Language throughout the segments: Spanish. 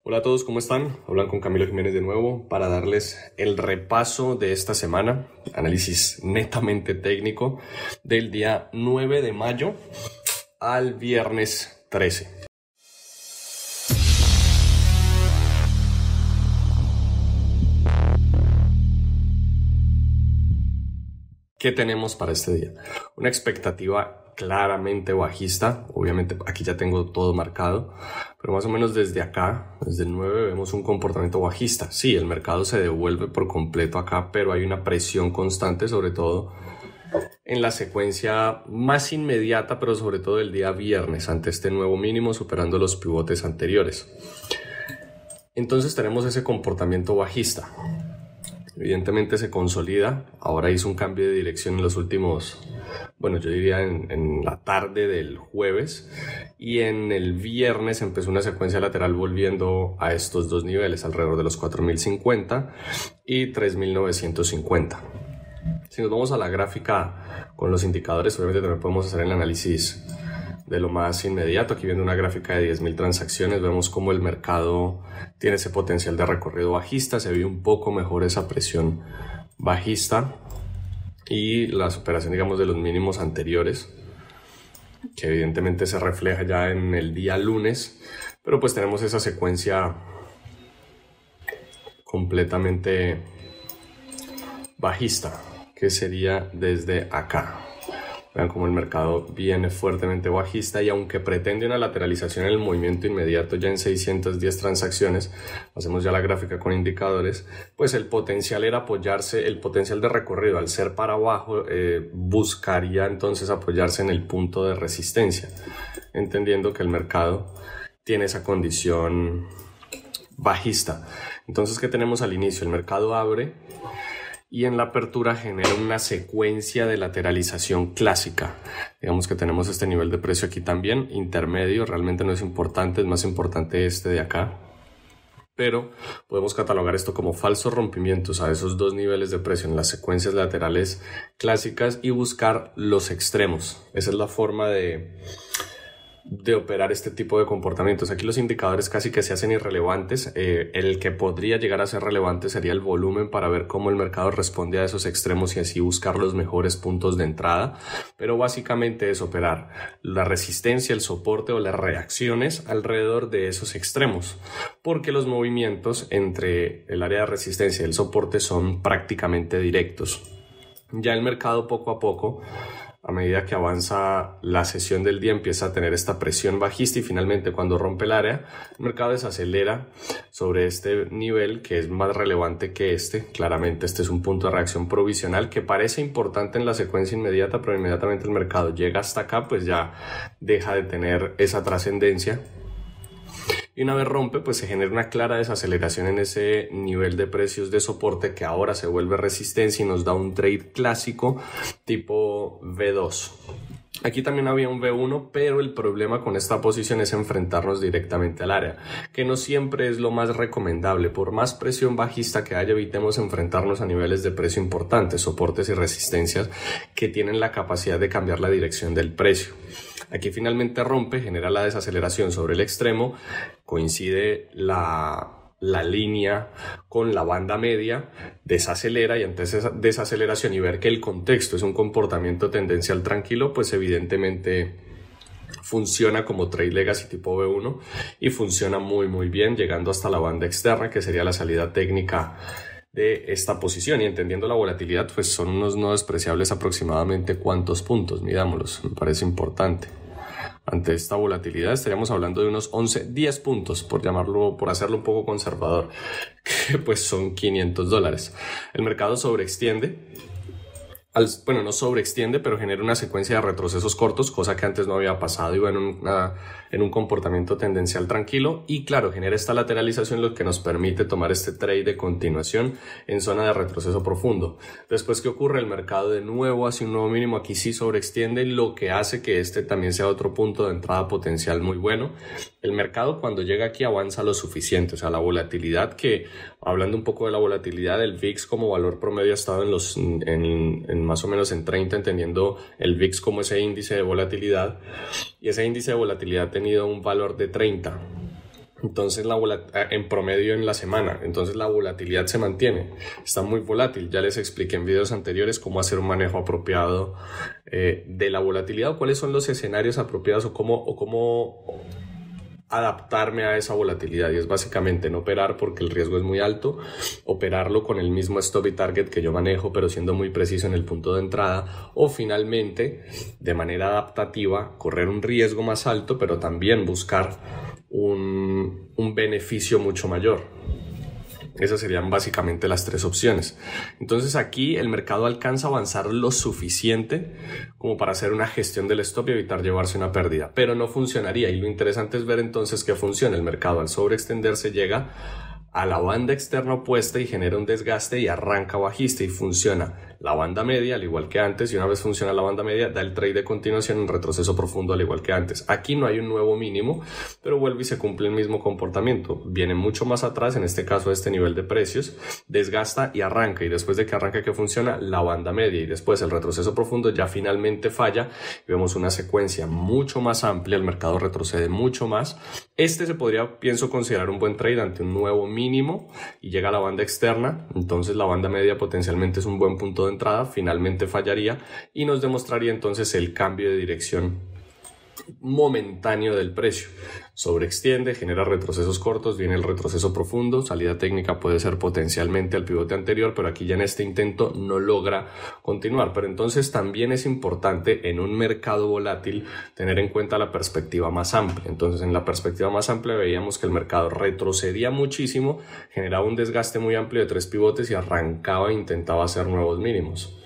Hola a todos, ¿cómo están? Hablan con Camilo Jiménez de nuevo para darles el repaso de esta semana, análisis netamente técnico del día 9 de mayo al viernes 13. ¿Qué tenemos para este día? Una expectativa claramente bajista. Obviamente aquí ya tengo todo marcado, pero más o menos desde acá, desde el 9, vemos un comportamiento bajista. Sí, el mercado se devuelve por completo acá, pero hay una presión constante, sobre todo en la secuencia más inmediata, pero sobre todo el día viernes, ante este nuevo mínimo, superando los pivotes anteriores. Entonces tenemos ese comportamiento bajista. Evidentemente se consolida, ahora hizo un cambio de dirección en los últimos, yo diría en la tarde del jueves, y en el viernes empezó una secuencia lateral volviendo a estos dos niveles, alrededor de los 4.050 y 3.950. Si nos vamos a la gráfica con los indicadores, obviamente también podemos hacer el análisis de lo más inmediato. Aquí viendo una gráfica de 10.000 transacciones, vemos cómo el mercado tiene ese potencial de recorrido bajista, se ve un poco mejor esa presión bajista y la superación, digamos, de los mínimos anteriores, que evidentemente se refleja ya en el día lunes, pero pues tenemos esa secuencia completamente bajista, que sería desde acá. Vean cómo el mercado viene fuertemente bajista y aunque pretende una lateralización en el movimiento inmediato ya en 610 transacciones, hacemos ya la gráfica con indicadores, pues el potencial era apoyarse, el potencial de recorrido al ser para abajo buscaría entonces apoyarse en el punto de resistencia, entendiendo que el mercado tiene esa condición bajista. Entonces, ¿qué tenemos al inicio? El mercado abre y en la apertura genera una secuencia de lateralización clásica. Digamos que tenemos este nivel de precio aquí también, intermedio, realmente no es importante, es más importante este de acá. Pero podemos catalogar esto como falsos rompimientos a esos dos niveles de precio en las secuencias laterales clásicas y buscar los extremos. Esa es la forma de operar este tipo de comportamientos. Aquí los indicadores casi que se hacen irrelevantes. El que podría llegar a ser relevante sería el volumen para ver cómo el mercado responde a esos extremos y así buscar los mejores puntos de entrada, pero básicamente es operar la resistencia, el soporte o las reacciones alrededor de esos extremos, porque los movimientos entre el área de resistencia y el soporte son prácticamente directos. Ya el mercado poco a poco, a medida que avanza la sesión del día, empieza a tener esta presión bajista y finalmente cuando rompe el área, el mercado desacelera sobre este nivel que es más relevante que este. Claramente este es un punto de reacción provisional que parece importante en la secuencia inmediata, pero inmediatamente el mercado llega hasta acá, pues ya deja de tener esa trascendencia. Y una vez rompe, pues se genera una clara desaceleración en ese nivel de precios de soporte que ahora se vuelve resistencia y nos da un trade clásico tipo V2. Aquí también había un V1, pero el problema con esta posición es enfrentarnos directamente al área, que no siempre es lo más recomendable. Por más presión bajista que haya, evitemos enfrentarnos a niveles de precio importantes, soportes y resistencias que tienen la capacidad de cambiar la dirección del precio. Aquí finalmente rompe, genera la desaceleración sobre el extremo, coincide la línea con la banda media, desacelera y ante esa desaceleración y ver que el contexto es un comportamiento tendencial tranquilo, pues evidentemente funciona como trade legacy tipo V1 y funciona muy bien, llegando hasta la banda externa, que sería la salida técnica de esta posición. Y entendiendo la volatilidad, pues son unos no despreciables aproximadamente cuántos puntos, mirámoslos, me parece importante. Ante esta volatilidad estaríamos hablando de unos 10 puntos, por hacerlo un poco conservador, que pues son $500. El mercado sobreextiende, no sobreextiende, pero genera una secuencia de retrocesos cortos, cosa que antes no había pasado, y va en un comportamiento tendencial tranquilo, y claro, genera esta lateralización, lo que nos permite tomar este trade de continuación en zona de retroceso profundo. Después, ¿qué ocurre? El mercado de nuevo hace un nuevo mínimo, aquí sí sobreextiende, lo que hace que este también sea otro punto de entrada potencial muy bueno. El mercado cuando llega aquí avanza lo suficiente, o sea, la volatilidad que, hablando un poco de la volatilidad, el VIX como valor promedio ha estado en más o menos en 30, entendiendo el VIX como ese índice de volatilidad, y ese índice de volatilidad ha tenido un valor de 30. Entonces en promedio en la semana, entonces la volatilidad se mantiene, está muy volátil. Ya les expliqué en videos anteriores cómo hacer un manejo apropiado de la volatilidad, o cuáles son los escenarios apropiados, o cómo adaptarme a esa volatilidad, y es básicamente no operar porque el riesgo es muy alto, operarlo con el mismo stop y target que yo manejo pero siendo muy preciso en el punto de entrada, o finalmente de manera adaptativa correr un riesgo más alto pero también buscar un beneficio mucho mayor. Esas serían básicamente las tres opciones. Entonces aquí el mercado alcanza a avanzar lo suficiente como para hacer una gestión del stop y evitar llevarse una pérdida, pero no funcionaría, y lo interesante es ver entonces que funciona. El mercado al sobreextenderse llega a la banda externa opuesta y genera un desgaste y arranca bajista, y funciona la banda media al igual que antes, y una vez funciona la banda media da el trade de continuación en retroceso profundo al igual que antes. Aquí no hay un nuevo mínimo, pero vuelve y se cumple el mismo comportamiento. Viene mucho más atrás, en este caso este nivel de precios, desgasta y arranca, y después de que arranca, que funciona la banda media y después el retroceso profundo, ya finalmente falla y vemos una secuencia mucho más amplia. El mercado retrocede mucho más. Este se podría, pienso, considerar un buen trade ante un nuevo mínimo y llega a la banda externa. Entonces la banda media potencialmente es un buen punto de entrada, finalmente fallaría y nos demostraría entonces el cambio de dirección momentáneo del precio. Sobreextiende, genera retrocesos cortos, viene el retroceso profundo, salida técnica puede ser potencialmente al pivote anterior, pero aquí ya en este intento no logra continuar. Pero entonces también es importante en un mercado volátil tener en cuenta la perspectiva más amplia. Entonces en la perspectiva más amplia veíamos que el mercado retrocedía muchísimo, generaba un desgaste muy amplio de 3 pivotes y arrancaba e intentaba hacer nuevos mínimos.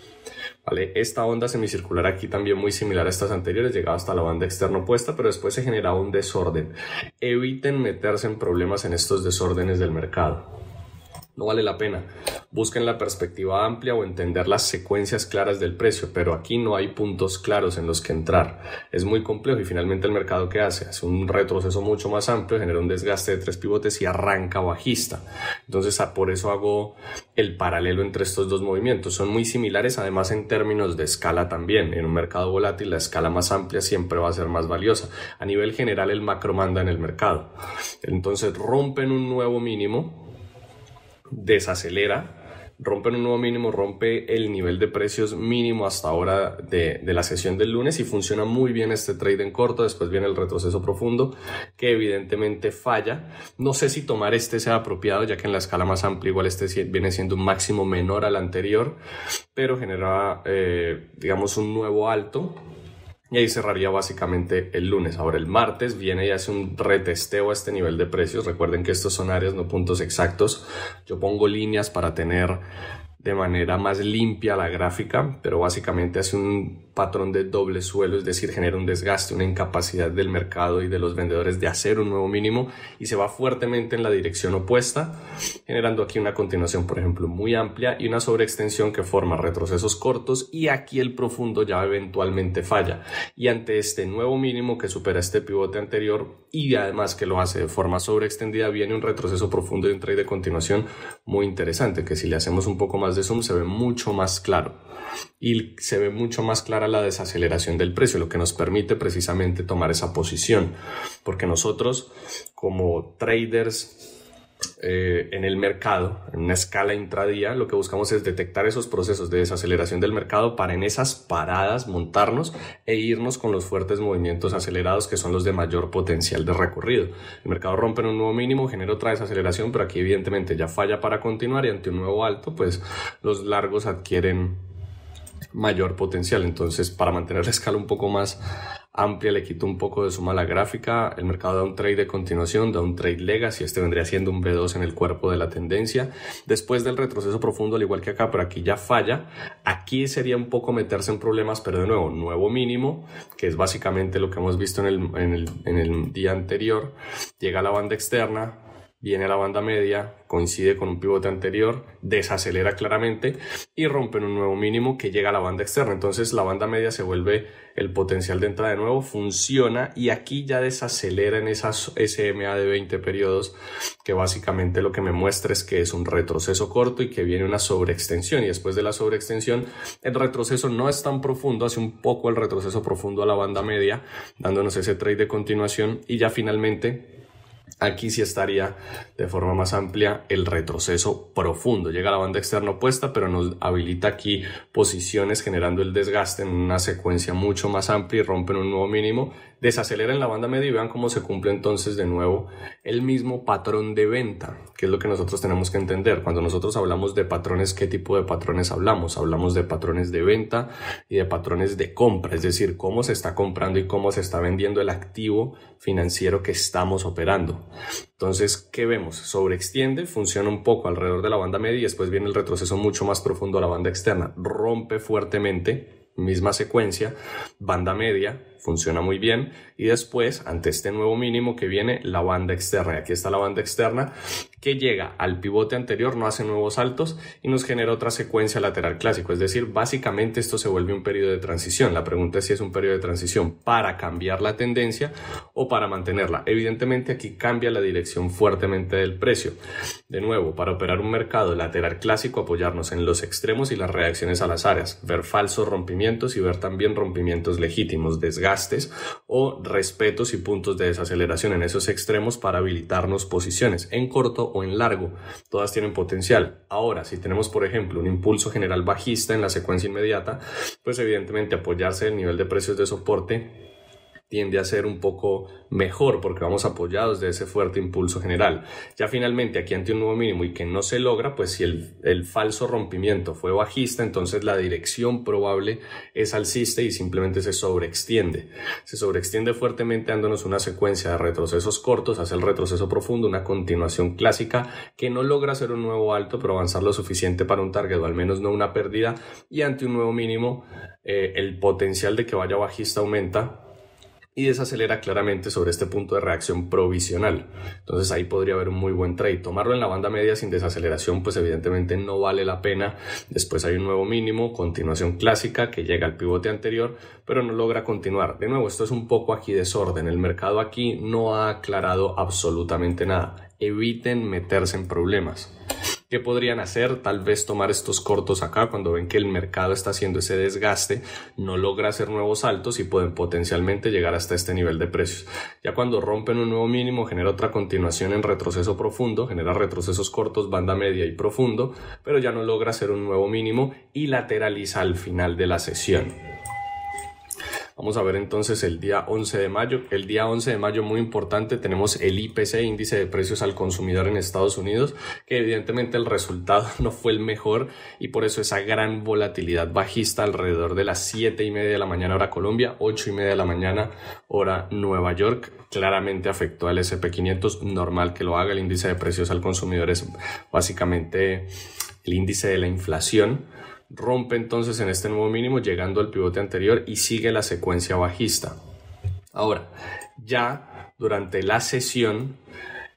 ¿Vale? Esta onda semicircular aquí también muy similar a estas anteriores, llegaba hasta la banda externa opuesta, pero después se generaba un desorden. Eviten meterse en problemas en estos desórdenes del mercado. No vale la pena. Busquen la perspectiva amplia o entender las secuencias claras del precio, pero aquí no hay puntos claros en los que entrar. Es muy complejo y finalmente el mercado, ¿qué hace? Hace un retroceso mucho más amplio, genera un desgaste de 3 pivotes y arranca bajista. Entonces por eso hago el paralelo entre estos dos movimientos. Son muy similares, además en términos de escala también. En un mercado volátil la escala más amplia siempre va a ser más valiosa. A nivel general el macro manda en el mercado. Entonces rompen un nuevo mínimo, desacelera, rompen un nuevo mínimo, rompe el nivel de precios mínimo hasta ahora de la sesión del lunes, y funciona muy bien este trade en corto. Después viene el retroceso profundo que evidentemente falla. No sé si tomar este sea apropiado, ya que en la escala más amplia igual este viene siendo un máximo menor al anterior, pero genera digamos un nuevo alto. Y ahí cerraría básicamente el lunes. Ahora el martes viene y hace un retesteo a este nivel de precios. Recuerden que estos son áreas, no puntos exactos. Yo pongo líneas para tener de manera más limpia la gráfica, pero básicamente hace un patrón de doble suelo, es decir, genera un desgaste, una incapacidad del mercado y de los vendedores de hacer un nuevo mínimo, y se va fuertemente en la dirección opuesta, generando aquí una continuación, por ejemplo, muy amplia y una sobreextensión que forma retrocesos cortos, y aquí el profundo ya eventualmente falla. Y ante este nuevo mínimo que supera este pivote anterior y además que lo hace de forma sobreextendida, viene un retroceso profundo y un trade de continuación muy interesante, que si le hacemos un poco más de zoom se ve mucho más claro, y se ve mucho más clara la desaceleración del precio, lo que nos permite precisamente tomar esa posición, porque nosotros como traders en el mercado, en una escala intradía, lo que buscamos es detectar esos procesos de desaceleración del mercado para en esas paradas montarnos e irnos con los fuertes movimientos acelerados, que son los de mayor potencial de recorrido. El mercado rompe en un nuevo mínimo, genera otra desaceleración, pero aquí evidentemente ya falla para continuar, y ante un nuevo alto pues los largos adquieren mayor potencial. Entonces, para mantener la escala un poco más amplia, le quito un poco de suma a la gráfica. El mercado da un trade de continuación, da un trade legacy, este vendría siendo un B2 en el cuerpo de la tendencia. Después del retroceso profundo, al igual que acá, pero aquí ya falla. Aquí sería un poco meterse en problemas, pero de nuevo, nuevo mínimo, que es básicamente lo que hemos visto en el día anterior. Llega a la banda externa, viene a la banda media, coincide con un pivote anterior, desacelera claramente y rompe un nuevo mínimo que llega a la banda externa. Entonces la banda media se vuelve el potencial de entrada de nuevo, funciona, y aquí ya desacelera en esas SMA de 20 periodos, que básicamente lo que me muestra es que es un retroceso corto y que viene una sobreextensión, y después de la sobreextensión el retroceso no es tan profundo, hace un poco el retroceso profundo a la banda media, dándonos ese trade de continuación, y ya finalmente Aquí sí estaría de forma más amplia el retroceso profundo. Llega a la banda externa opuesta, pero nos habilita aquí posiciones generando el desgaste en una secuencia mucho más amplia y rompen un nuevo mínimo. Desacelera en la banda media y vean cómo se cumple entonces de nuevo el mismo patrón de venta, que es lo que nosotros tenemos que entender. Cuando nosotros hablamos de patrones, ¿qué tipo de patrones hablamos? Hablamos de patrones de venta y de patrones de compra, es decir, cómo se está comprando y cómo se está vendiendo el activo financiero que estamos operando. Entonces, ¿qué vemos? Sobreextiende, funciona un poco alrededor de la banda media y después viene el retroceso mucho más profundo a la banda externa. Rompe fuertemente, misma secuencia, banda media, funciona muy bien y después, ante este nuevo mínimo que viene, la banda externa. Y aquí está la banda externa que llega al pivote anterior, no hace nuevos saltos y nos genera otra secuencia lateral clásico. Es decir, básicamente esto se vuelve un periodo de transición. La pregunta es si es un periodo de transición para cambiar la tendencia o para mantenerla. Evidentemente aquí cambia la dirección fuertemente del precio. De nuevo, para operar un mercado lateral clásico, apoyarnos en los extremos y las reacciones a las áreas, ver falsos rompimientos y ver también rompimientos legítimos, desgastes o respetos y puntos de desaceleración en esos extremos para habilitarnos posiciones en corto o en largo. Todas tienen potencial. Ahora, si tenemos, por ejemplo, un impulso general bajista en la secuencia inmediata, pues evidentemente apoyarse en el nivel de precios de soporte tiende a ser un poco mejor porque vamos apoyados de ese fuerte impulso general. Ya finalmente aquí ante un nuevo mínimo y que no se logra, pues si el falso rompimiento fue bajista, entonces la dirección probable es alcista y simplemente se sobreextiende. Se sobreextiende fuertemente dándonos una secuencia de retrocesos cortos, hace el retroceso profundo, una continuación clásica que no logra hacer un nuevo alto, pero avanzar lo suficiente para un target o al menos no una pérdida, y ante un nuevo mínimo el potencial de que vaya bajista aumenta y desacelera claramente sobre este punto de reacción provisional. Entonces ahí podría haber un muy buen trade. Tomarlo en la banda media sin desaceleración pues evidentemente no vale la pena. Después hay un nuevo mínimo, continuación clásica que llega al pivote anterior pero no logra continuar. De nuevo, esto es un poco aquí desorden. El mercado aquí no ha aclarado absolutamente nada. Eviten meterse en problemas. ¿Qué podrían hacer? Tal vez tomar estos cortos acá cuando ven que el mercado está haciendo ese desgaste, no logra hacer nuevos saltos y pueden potencialmente llegar hasta este nivel de precios. Ya cuando rompen un nuevo mínimo genera otra continuación en retroceso profundo, genera retrocesos cortos, banda media y profundo, pero ya no logra hacer un nuevo mínimo y lateraliza al final de la sesión. Vamos a ver entonces el día 11 de mayo. El día 11 de mayo, muy importante, tenemos el IPC, Índice de Precios al Consumidor en Estados Unidos, que evidentemente el resultado no fue el mejor y por eso esa gran volatilidad bajista alrededor de las 7:30 de la mañana hora Colombia, 8:30 de la mañana hora Nueva York, claramente afectó al S&P 500, normal que lo haga. El Índice de Precios al Consumidor es básicamente el índice de la inflación. Rompe entonces en este nuevo mínimo llegando al pivote anterior y sigue la secuencia bajista. Ahora, ya durante la sesión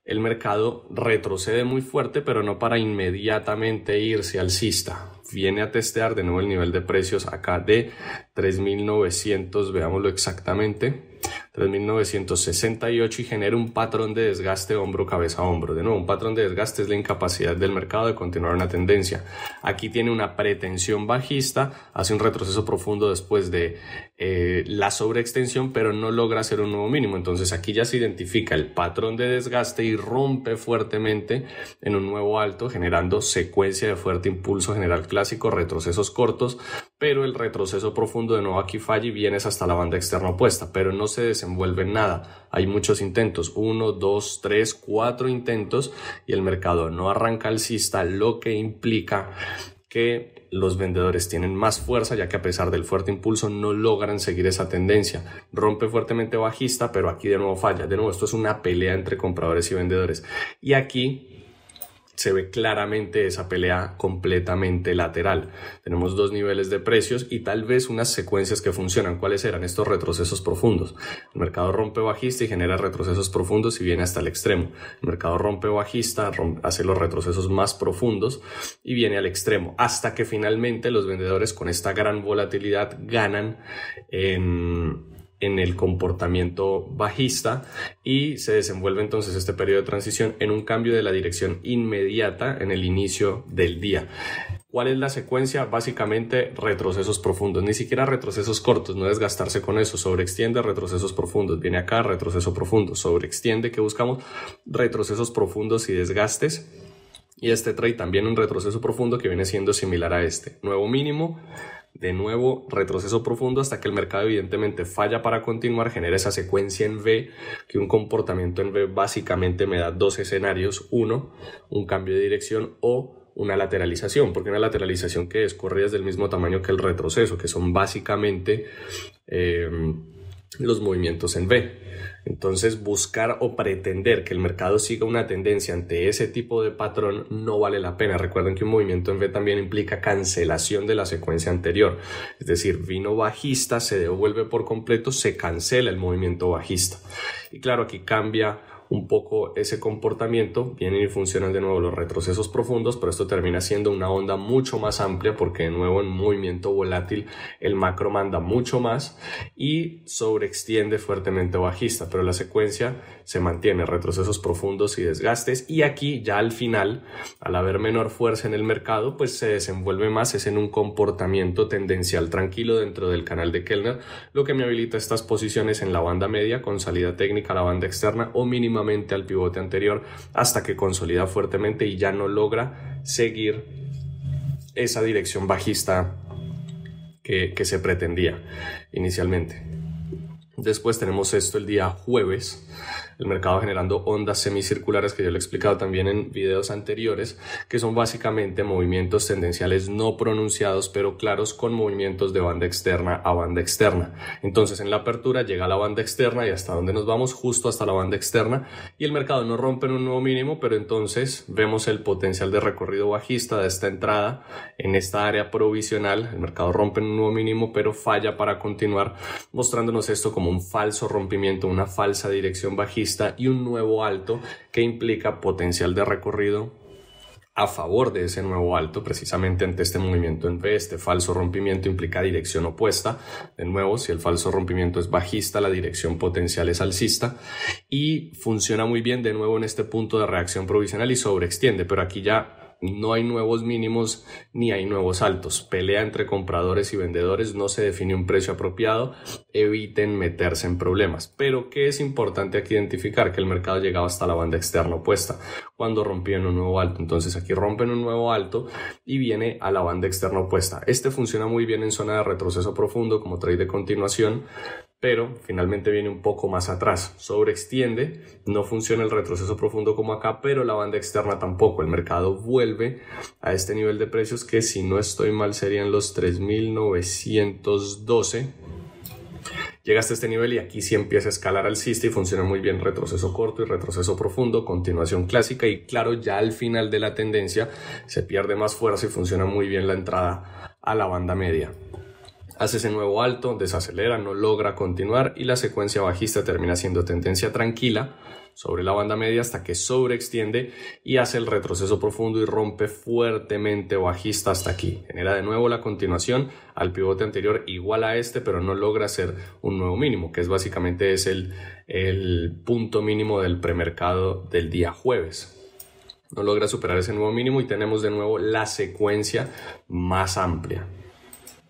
el mercado retrocede muy fuerte, pero no para inmediatamente irse alcista. Viene a testear de nuevo el nivel de precios acá de 3.900, veámoslo exactamente, 3.968 y genera un patrón de desgaste hombro, cabeza, hombro. De nuevo, un patrón de desgaste es la incapacidad del mercado de continuar una tendencia. Aquí tiene una pretensión bajista, hace un retroceso profundo después de la sobreextensión, pero no logra hacer un nuevo mínimo. Entonces aquí ya se identifica el patrón de desgaste y rompe fuertemente en un nuevo alto, generando secuencia de fuerte impulso general clásico, retrocesos cortos, pero el retroceso profundo de nuevo aquí falla y vienes hasta la banda externa opuesta, pero no se desenvuelve en nada. Hay muchos intentos, 1, 2, 3, 4 intentos y el mercado no arranca alcista, lo que implica que los vendedores tienen más fuerza, ya que a pesar del fuerte impulso no logran seguir esa tendencia. Rompe fuertemente bajista, pero aquí de nuevo falla. De nuevo, esto es una pelea entre compradores y vendedores. Y aquí se ve claramente esa pelea completamente lateral. Tenemos dos niveles de precios y tal vez unas secuencias que funcionan. ¿Cuáles eran estos retrocesos profundos? El mercado rompe bajista y genera retrocesos profundos y viene hasta el extremo. El mercado rompe bajista, hace los retrocesos más profundos y viene al extremo, hasta que finalmente los vendedores con esta gran volatilidad ganan en el comportamiento bajista y se desenvuelve entonces este periodo de transición en un cambio de la dirección inmediata en el inicio del día. ¿Cuál es la secuencia? Básicamente retrocesos profundos, ni siquiera retrocesos cortos, no desgastarse con eso. Sobreextiende, retrocesos profundos. Viene acá, retroceso profundo. Sobreextiende, ¿qué buscamos? Retrocesos profundos y desgastes. Y este trade también un retroceso profundo que viene siendo similar a este. Nuevo mínimo, de nuevo retroceso profundo hasta que el mercado evidentemente falla para continuar, genera esa secuencia en V, que un comportamiento en V básicamente me da dos escenarios. Uno, un cambio de dirección o una lateralización, porque una lateralización que es corridas del mismo tamaño que el retroceso, que son básicamente los movimientos en V. Entonces buscar o pretender que el mercado siga una tendencia ante ese tipo de patrón no vale la pena. Recuerden que un movimiento en V también implica cancelación de la secuencia anterior, es decir, vino bajista, se devuelve por completo, se cancela el movimiento bajista. Y claro, aquí cambia un poco ese comportamiento, vienen y funcionan de nuevo los retrocesos profundos, pero esto termina siendo una onda mucho más amplia porque de nuevo en movimiento volátil el macro manda mucho más y sobreextiende fuertemente bajista, pero la secuencia se mantiene, retrocesos profundos y desgastes, y aquí ya al final, al haber menor fuerza en el mercado, pues se desenvuelve más, es en un comportamiento tendencial tranquilo dentro del canal de Kellner, lo que me habilita estas posiciones en la banda media con salida técnica a la banda externa o mínimamente al pivote anterior hasta que consolida fuertemente y ya no logra seguir esa dirección bajista que se pretendía inicialmente. Después tenemos esto el día jueves, el mercado generando ondas semicirculares que yo le he explicado también en videos anteriores, que son básicamente movimientos tendenciales no pronunciados pero claros con movimientos de banda externa a banda externa. Entonces en la apertura llega a la banda externa y hasta donde nos vamos, justo hasta la banda externa, y el mercado no rompe en un nuevo mínimo, pero entonces vemos el potencial de recorrido bajista de esta entrada en esta área provisional. El mercado rompe en un nuevo mínimo pero falla para continuar, mostrándonos esto como un falso rompimiento, una falsa dirección bajista y un nuevo alto que implica potencial de recorrido a favor de ese nuevo alto, precisamente ante este movimiento en V. Este falso rompimiento implica dirección opuesta. De nuevo, si el falso rompimiento es bajista, la dirección potencial es alcista y funciona muy bien de nuevo en este punto de reacción provisional y sobreextiende, pero aquí ya no hay nuevos mínimos ni hay nuevos altos. Pelea entre compradores y vendedores, no se define un precio apropiado, eviten meterse en problemas. Pero ¿qué es importante aquí identificar? Que el mercado llegaba hasta la banda externa opuesta cuando rompían un nuevo alto. Entonces aquí rompen un nuevo alto y viene a la banda externa opuesta. Este funciona muy bien en zona de retroceso profundo como trade de continuación, pero finalmente viene un poco más atrás, sobreextiende, no funciona el retroceso profundo como acá, pero la banda externa tampoco. El mercado vuelve a este nivel de precios que, si no estoy mal, serían los 3.912. Llega hasta este nivel y aquí sí empieza a escalar alcista y funciona muy bien retroceso corto y retroceso profundo, continuación clásica, y claro, ya al final de la tendencia se pierde más fuerza y funciona muy bien la entrada a la banda media. Hace ese nuevo alto, desacelera, no logra continuar y la secuencia bajista termina siendo tendencia tranquila sobre la banda media hasta que sobreextiende y hace el retroceso profundo y rompe fuertemente bajista hasta aquí. Genera de nuevo la continuación al pivote anterior igual a este, pero no logra hacer un nuevo mínimo, que es básicamente el punto mínimo del premercado del día jueves. No logra superar ese nuevo mínimo y tenemos de nuevo la secuencia más amplia,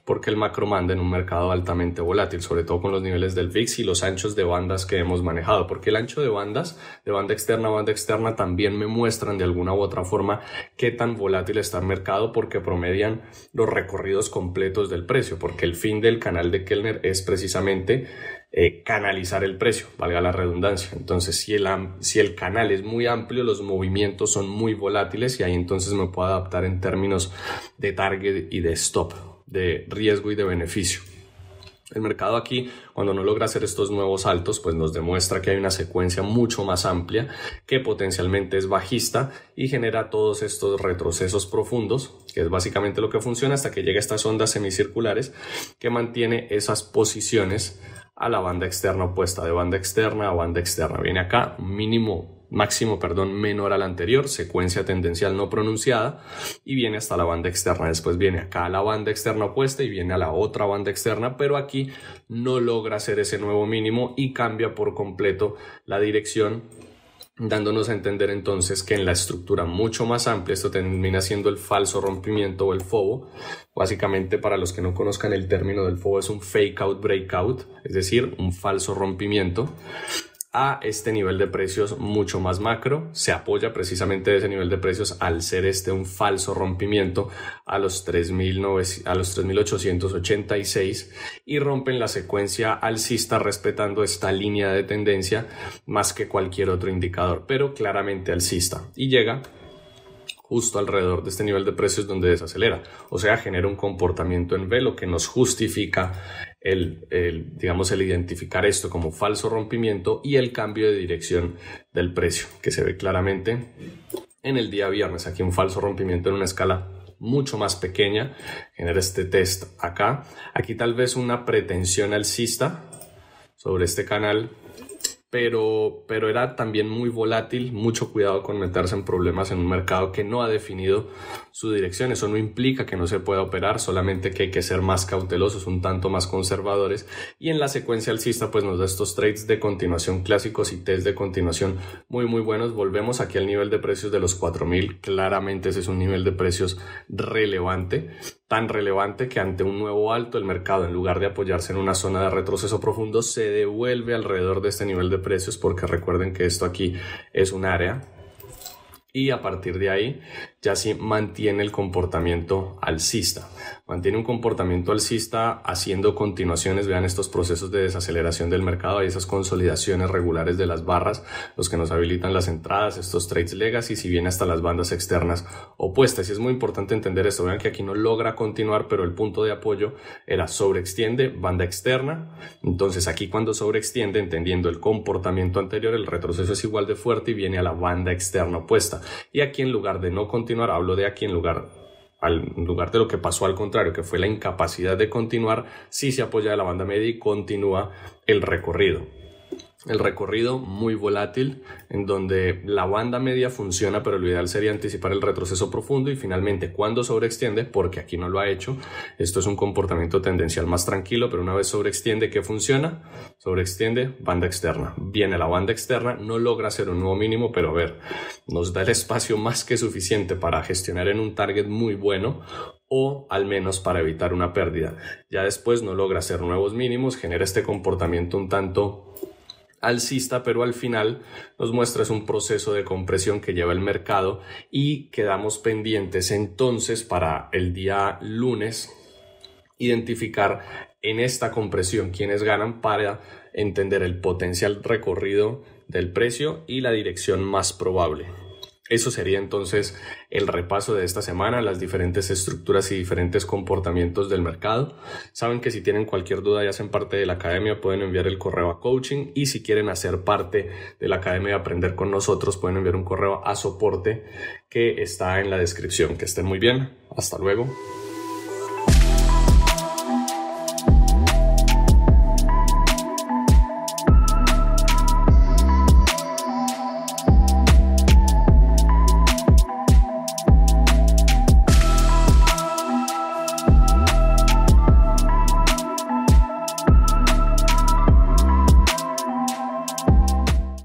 porque el macro manda en un mercado altamente volátil, sobre todo con los niveles del VIX y los anchos de bandas que hemos manejado, porque el ancho de bandas, de banda externa a banda externa, también me muestran de alguna u otra forma qué tan volátil está el mercado, porque promedian los recorridos completos del precio, porque el fin del canal de Kellner es precisamente canalizar el precio, valga la redundancia. Entonces si el canal es muy amplio, los movimientos son muy volátiles y ahí entonces me puedo adaptar en términos de target y de stop, de riesgo y de beneficio. El mercado aquí, cuando no logra hacer estos nuevos altos, pues nos demuestra que hay una secuencia mucho más amplia que potencialmente es bajista y genera todos estos retrocesos profundos, que es básicamente lo que funciona hasta que llega a estas ondas semicirculares que mantiene esas posiciones a la banda externa opuesta, de banda externa a banda externa. Viene acá máximo menor al anterior, secuencia tendencial no pronunciada, y viene hasta la banda externa. Después viene acá a la banda externa opuesta y viene a la otra banda externa, pero aquí no logra hacer ese nuevo mínimo y cambia por completo la dirección dándonos a entender entonces que en la estructura mucho más amplia esto termina siendo el falso rompimiento o el FOBO. Básicamente, para los que no conozcan el término del FOBO, es un fake out breakout, es decir, un falso rompimiento a este nivel de precios mucho más macro. Se apoya precisamente de ese nivel de precios al ser un falso rompimiento a los 3.886 y rompen la secuencia alcista respetando esta línea de tendencia más que cualquier otro indicador, pero claramente alcista, y llega justo alrededor de este nivel de precios donde desacelera, o sea, genera un comportamiento en V, lo que nos justifica el identificar esto como falso rompimiento y el cambio de dirección del precio, que se ve claramente en el día viernes. Aquí un falso rompimiento en una escala mucho más pequeña, genera este test acá. Aquí tal vez una pretensión alcista sobre este canal, pero era también muy volátil. Mucho cuidado con meterse en problemas en un mercado que no ha definido su dirección. Eso no implica que no se pueda operar, solamente que hay que ser más cautelosos, un tanto más conservadores, y en la secuencia alcista pues nos da estos trades de continuación clásicos y test de continuación muy buenos. Volvemos aquí al nivel de precios de los 4.000, claramente ese es un nivel de precios relevante, tan relevante que ante un nuevo alto el mercado, en lugar de apoyarse en una zona de retroceso profundo, se devuelve alrededor de este nivel de precios, porque recuerden que esto aquí es un área, y a partir de ahí ya sí mantiene el comportamiento alcista. Mantiene un comportamiento alcista haciendo continuaciones. Vean estos procesos de desaceleración del mercado y esas consolidaciones regulares de las barras, los que nos habilitan las entradas, estos trades legacy, si bien hasta las bandas externas opuestas. Y es muy importante entender esto. Vean que aquí no logra continuar, pero el punto de apoyo era sobreextiende, banda externa. Entonces aquí cuando sobreextiende, entendiendo el comportamiento anterior, el retroceso es igual de fuerte y viene a la banda externa opuesta. Y aquí, en lugar de no continuar, hablo de aquí en lugar de lo que pasó al contrario, que fue la incapacidad de continuar, sí se apoya de la banda media y continúa el recorrido. El recorrido muy volátil, en donde la banda media funciona, pero lo ideal sería anticipar el retroceso profundo, y finalmente cuando sobreextiende, porque aquí no lo ha hecho, esto es un comportamiento tendencial más tranquilo, pero una vez sobreextiende, ¿qué funciona? Sobreextiende, banda externa. Viene la banda externa, no logra hacer un nuevo mínimo, pero a ver, nos da el espacio más que suficiente para gestionar en un target muy bueno, o al menos para evitar una pérdida. Ya después no logra hacer nuevos mínimos, genera este comportamiento un tanto alcista, pero al final nos muestra un proceso de compresión que lleva el mercado, y quedamos pendientes entonces para el día lunes identificar en esta compresión quiénes ganan, para entender el potencial recorrido del precio y la dirección más probable. Eso sería entonces el repaso de esta semana, las diferentes estructuras y diferentes comportamientos del mercado. Saben que si tienen cualquier duda y hacen parte de la academia, pueden enviar el correo a coaching, y si quieren hacer parte de la academia y aprender con nosotros, pueden enviar un correo a soporte que está en la descripción. Que estén muy bien. Hasta luego.